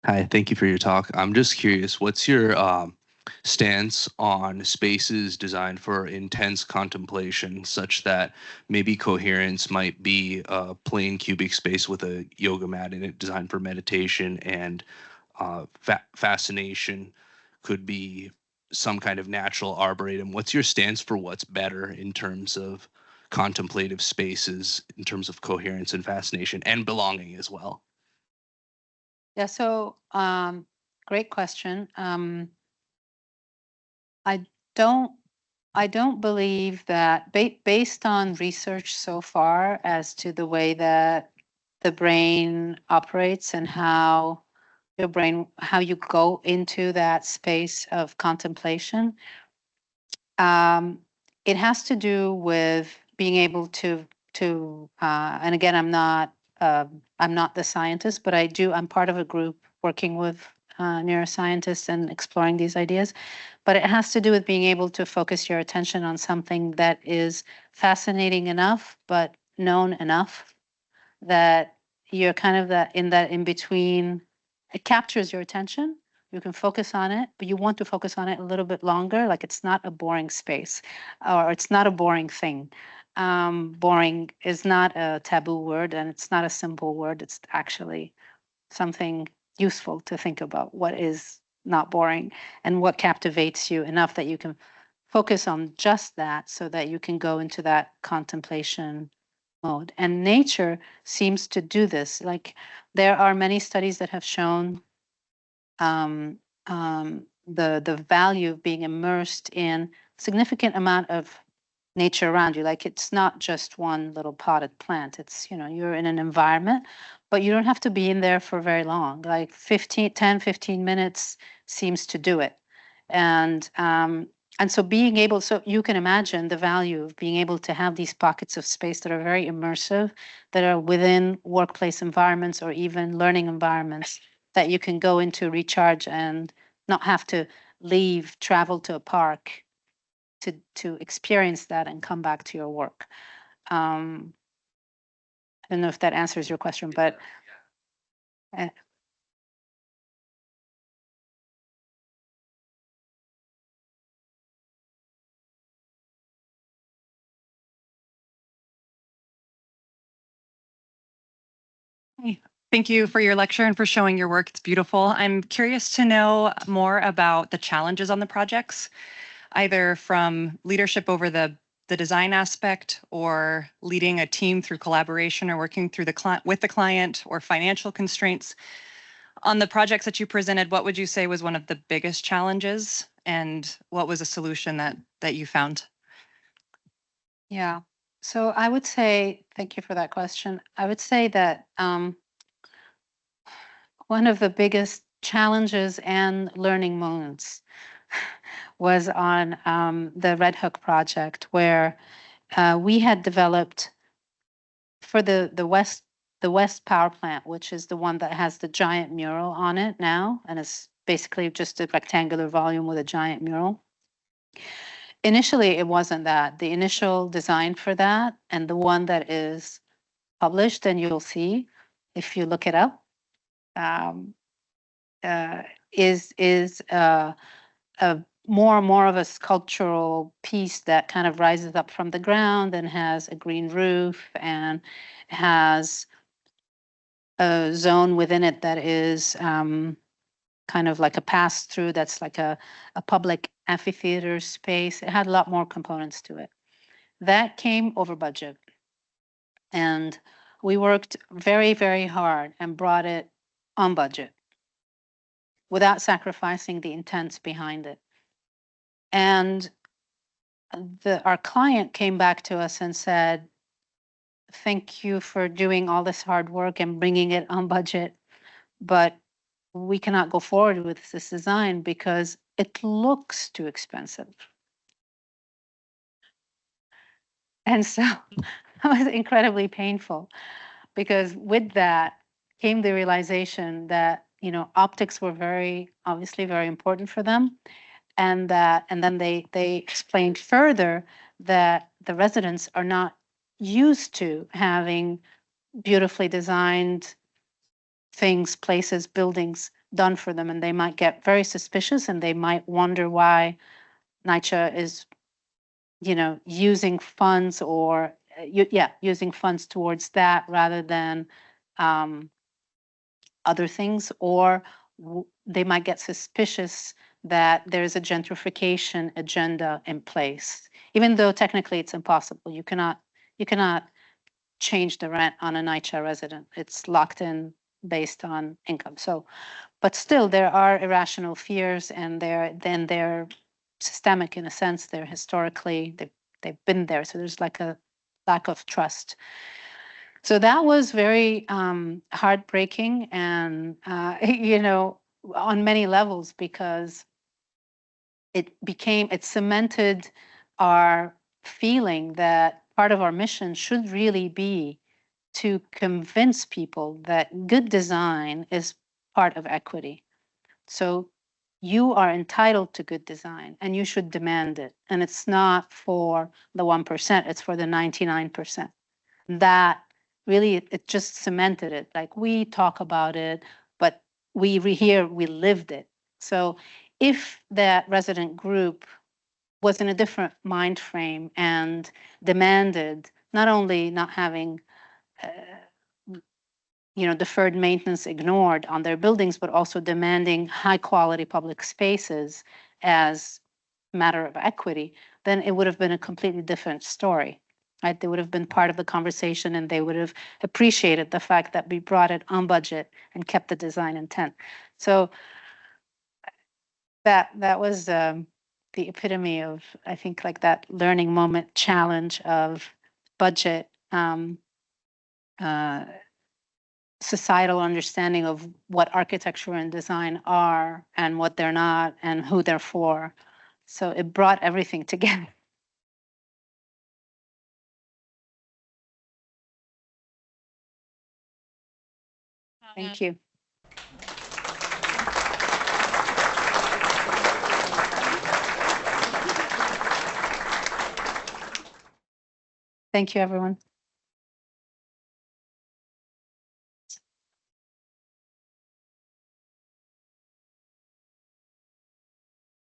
Hi, thank you for your talk. I'm just curious, what's your stance on spaces designed for intense contemplation, such that maybe coherence might be a plain cubic space with a yoga mat in it designed for meditation, and fascination could be some kind of natural arboretum? What's your stance for what's better in terms of contemplative spaces, in terms of coherence and fascination and belonging as well? Yeah, so great question. I don't believe that based on research so far as to the way that the brain operates and how you go into that space of contemplation, it has to do with being able to and again, I'm not the scientist, but I'm part of a group working with neuroscientists and exploring these ideas. But it has to do with being able to focus your attention on something that is fascinating enough, but known enough that you're kind of in between. It captures your attention. You can focus on it, but you want to focus on it a little bit longer. Like it's not a boring space, or it's not a boring thing. Boring is not a taboo word, and it's not a simple word. It's actually something useful to think about. What is not boring, and what captivates you enough that you can focus on just that, so that you can go into that contemplation mode. And nature seems to do this. Like there are many studies that have shown the value of being immersed in significant amount of nature around you. Like it's not just one little potted plant. It's, you're in an environment, but you don't have to be in there for very long. Like 15 minutes seems to do it. And so so you can imagine the value of being able to have these pockets of space that are very immersive, that are within workplace environments or even learning environments that you can go into, recharge, and not have to leave, travel to a park to experience that and come back to your work. I don't know if that answers your question, but Thank you for your lecture and for showing your work. It's beautiful. I'm curious to know more about the challenges on the projects, either from leadership over the design aspect, or leading a team through collaboration, or working through with the client, or financial constraints. On the projects that you presented, what would you say was one of the biggest challenges, and what was a solution that you found? yeah. So I would say, thank you for that question. I would say that one of the biggest challenges and learning moments was on the Red Hook project, where we had developed for the West power plant, which is the one that has the giant mural on it now, and it's basically just a rectangular volume with a giant mural. Initially, it wasn't that. The initial design for that, and the one that is published, and you'll see if you look it up, is a more and more of a sculptural piece that kind of rises up from the ground and has a green roof and has a zone within it that is kind of like a pass-through, that's like a public amphitheater space. It had a lot more components to it. That came over budget. And we worked very, very hard and brought it on budget without sacrificing the intents behind it. And our client came back to us and said, thank you for doing all this hard work and bringing it on budget, but we cannot go forward with this design because it looks too expensive. And so that was incredibly painful, because with that came the realization that, optics were obviously very important for them. And then they explained further that the residents are not used to having beautifully designed things, places, buildings done for them, and they might get very suspicious, and they might wonder why NYCHA is, using funds or using funds towards that rather than other things, or they might get suspicious that there's a gentrification agenda in place, even though technically it's impossible. You cannot change the rent on a NYCHA resident. It's locked in based on income. So, but still, there are irrational fears, and they're systemic in a sense. They're historically they've been there. So there's like a lack of trust. So that was very heartbreaking, and on many levels, because it cemented our feeling that part of our mission should really be to convince people that good design is part of equity. So you are entitled to good design, and you should demand it. And it's not for the 1%, it's for the 99%. That really, it just cemented it. Like, we talk about it, but we lived it. So if that resident group was in a different mind frame and demanded not only not having deferred maintenance ignored on their buildings, but also demanding high quality public spaces as a matter of equity, then it would have been a completely different story. Right? They would have been part of the conversation, and they would have appreciated the fact that we brought it on budget and kept the design intent. So that was the epitome of, I think, like that learning moment challenge of budget, societal understanding of what architecture and design are and what they're not and who they're for. So it brought everything together. Thank you. Thank you, everyone.